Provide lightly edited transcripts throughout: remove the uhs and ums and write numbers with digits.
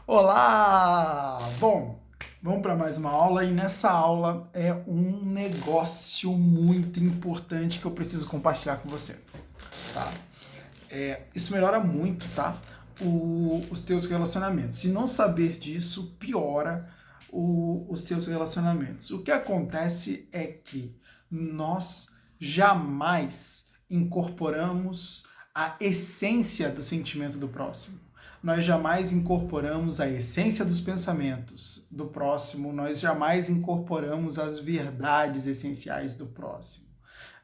Olá! Bom, vamos para mais uma aula e nessa aula é um negócio muito importante que eu preciso compartilhar com você, tá? Isso melhora muito, tá? Os teus relacionamentos. Se não saber disso, piora os teus relacionamentos. O que acontece é que nós jamais incorporamos a essência do sentimento do próximo. Nós jamais incorporamos a essência dos pensamentos do próximo, nós jamais incorporamos as verdades essenciais do próximo.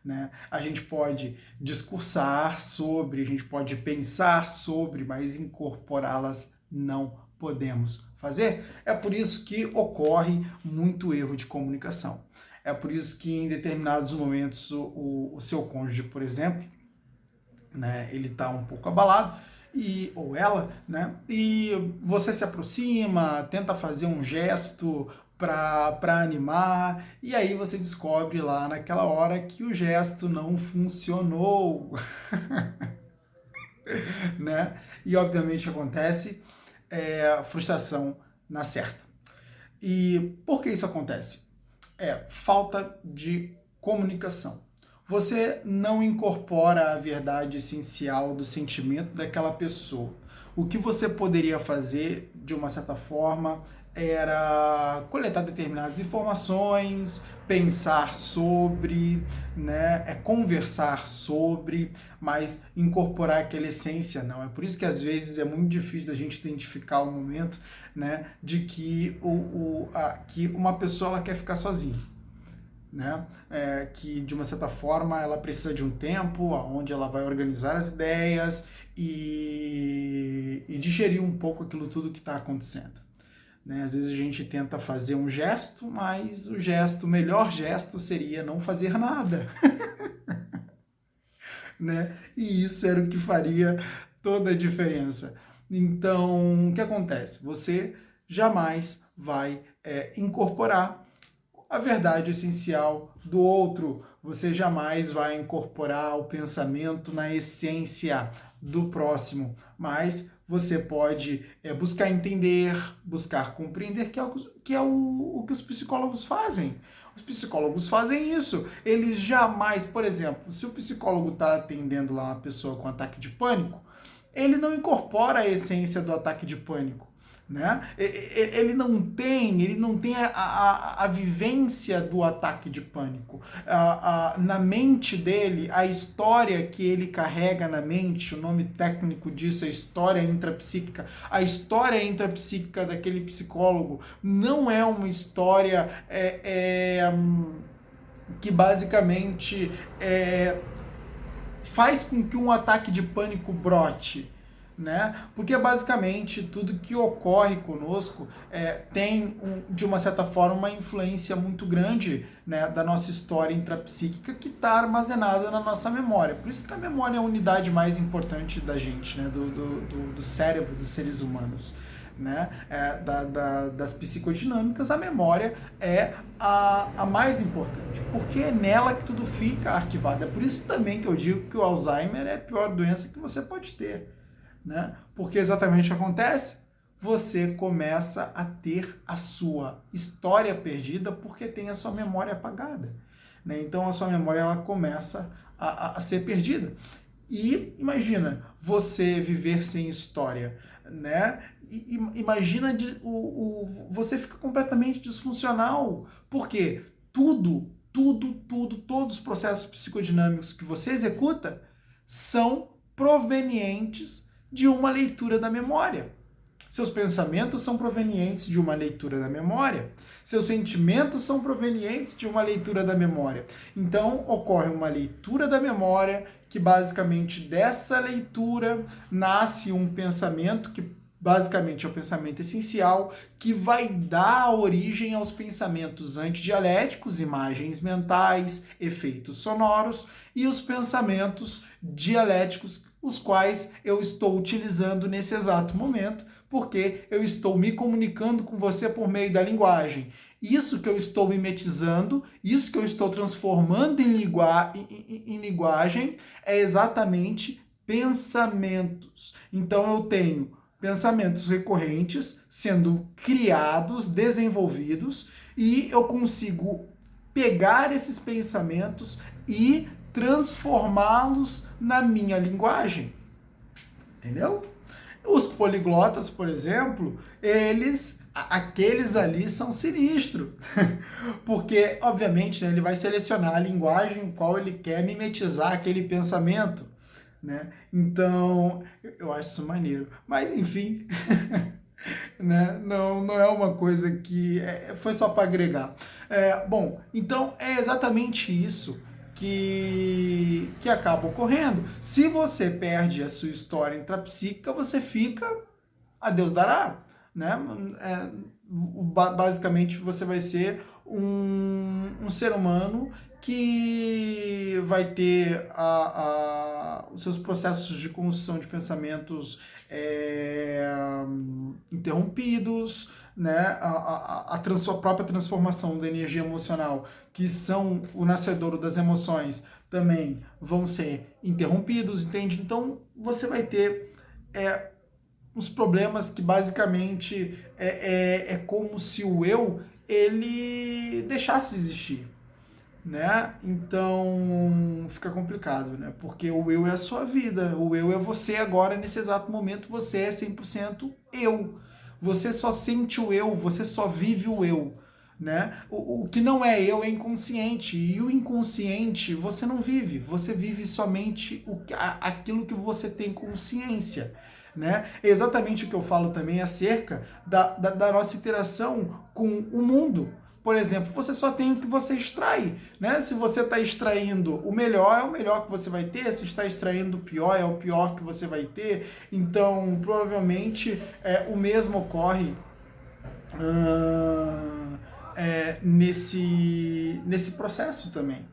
Né? A gente pode discursar sobre, a gente pode pensar sobre, mas incorporá-las não podemos fazer. É por isso que ocorre muito erro de comunicação. É por isso que em determinados momentos o seu cônjuge, por exemplo, né, ele está um pouco abalado, ou ela, né, e você se aproxima, tenta fazer um gesto para animar, e aí você descobre lá naquela hora que o gesto não funcionou, né? E obviamente acontece frustração na certa. E por que isso acontece? Falta de comunicação. Você não incorpora a verdade essencial do sentimento daquela pessoa. O que você poderia fazer, de uma certa forma, era coletar determinadas informações, pensar sobre, né, conversar sobre, mas incorporar aquela essência não. É por isso que às vezes é muito difícil a gente identificar o momento, né, de que, que uma pessoa ela quer ficar sozinha. Né? Que de uma certa forma ela precisa de um tempo onde ela vai organizar as ideias e digerir um pouco aquilo tudo que está acontecendo. Né? Às vezes a gente tenta fazer um gesto, mas o melhor gesto seria não fazer nada. Né? E isso era o que faria toda a diferença. Então, o que acontece? Você jamais vai incorporar a verdade essencial do outro. Você jamais vai incorporar o pensamento na essência do próximo, mas você pode buscar entender, buscar compreender, que é o que os psicólogos fazem. Os psicólogos fazem isso. Eles jamais, por exemplo, se o psicólogo está atendendo lá uma pessoa com ataque de pânico, ele não incorpora a essência do ataque de pânico. Né? Ele não tem a vivência do ataque de pânico. Na mente dele, a história que ele carrega na mente, o nome técnico disso é história intrapsíquica. A história intrapsíquica daquele psicólogo não é uma história que basicamente faz com que um ataque de pânico brote. Né? Porque basicamente tudo que ocorre conosco tem, de uma certa forma, uma influência muito grande, né, da nossa história intrapsíquica que está armazenada na nossa memória. Por isso que a memória é a unidade mais importante da gente, né, do cérebro dos seres humanos. Né? Das psicodinâmicas, a memória é a mais importante, porque é nela que tudo fica arquivado. É por isso também que eu digo que o Alzheimer é a pior doença que você pode ter. Né? Porque exatamente o que acontece? Você começa a ter a sua história perdida porque tem a sua memória apagada. Né? Então a sua memória ela começa a ser perdida. E imagina você viver sem história. Né? Imagina você fica completamente disfuncional. Porque todos os processos psicodinâmicos que você executa são provenientes de uma leitura da memória. Seus pensamentos são provenientes de uma leitura da memória. Seus sentimentos são provenientes de uma leitura da memória. Então, ocorre uma leitura da memória que, basicamente, dessa leitura nasce um pensamento que, basicamente, é o pensamento essencial, que vai dar origem aos pensamentos antidialéticos, imagens mentais, efeitos sonoros, e os pensamentos dialéticos, os quais eu estou utilizando nesse exato momento, porque eu estou me comunicando com você por meio da linguagem. Isso que eu estou mimetizando, isso que eu estou transformando em linguagem é exatamente pensamentos. Então eu tenho pensamentos recorrentes sendo criados, desenvolvidos, e eu consigo pegar esses pensamentos e transformá-los na minha linguagem. Entendeu? Os poliglotas, por exemplo, aqueles ali são sinistros. Porque, obviamente, né, ele vai selecionar a linguagem em qual ele quer mimetizar aquele pensamento, né? Então, eu acho isso maneiro. Mas, enfim, né? Não é uma coisa que foi só para agregar. Bom, então é exatamente isso que acaba ocorrendo. Se você perde a sua história intrapsíquica, você fica a Deus dará, né? Basicamente você vai ser um ser humano que vai ter os seus processos de construção de pensamentos interrompidos, né? A própria transformação da energia emocional, que são o nascedouro das emoções, também vão ser interrompidos, entende? Então você vai ter uns problemas que basicamente é como se o eu ele deixasse de existir, né? Então fica complicado, né? Porque o eu é a sua vida, o eu é você agora, nesse exato momento, você é 100% eu. Você só sente o eu, você só vive o eu, né? O que não é eu é inconsciente, e o inconsciente você não vive, você vive somente aquilo que você tem consciência, né? É exatamente o que eu falo também acerca da nossa interação com o mundo. Por exemplo, você só tem o que você extrai, né? Se você está extraindo o melhor, é o melhor que você vai ter. Se está extraindo o pior, é o pior que você vai ter. Então, provavelmente, o mesmo ocorre nesse processo também,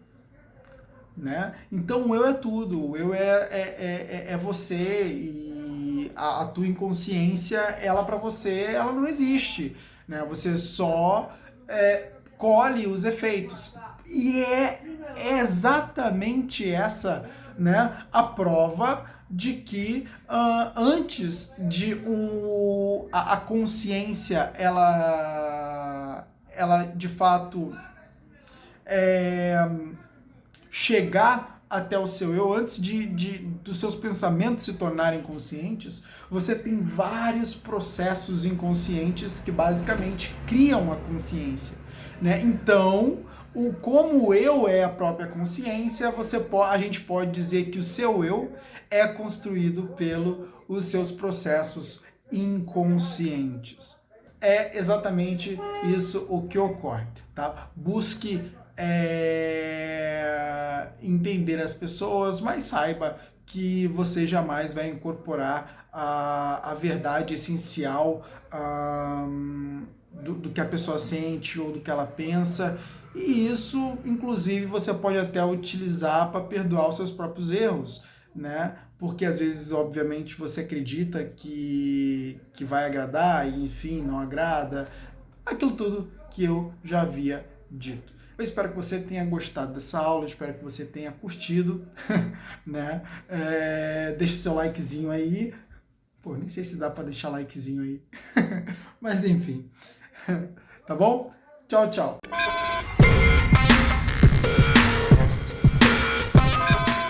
né? Então, o eu é tudo. O eu é você, e a tua inconsciência, ela para você, ela não existe, né? Você só colhe os efeitos. E é exatamente essa, né, a prova de que antes de a consciência ela de fato chegar até o seu eu, antes dos seus pensamentos se tornarem conscientes, você tem vários processos inconscientes que basicamente criam a consciência, né? Então, como o eu é a própria consciência, a gente pode dizer que o seu eu é construído pelos seus processos inconscientes. É exatamente isso o que ocorre, tá? Busque entender as pessoas, mas saiba que você jamais vai incorporar a verdade essencial do que a pessoa sente ou do que ela pensa, e isso, inclusive, você pode até utilizar para perdoar os seus próprios erros, né? Porque às vezes, obviamente, você acredita que vai agradar e, enfim, não agrada. Aquilo tudo que eu já havia dito. Eu espero que você tenha gostado dessa aula, espero que você tenha curtido, né? Deixe seu likezinho aí. Pô, nem sei se dá para deixar likezinho aí. Mas enfim. Tá bom? Tchau, tchau.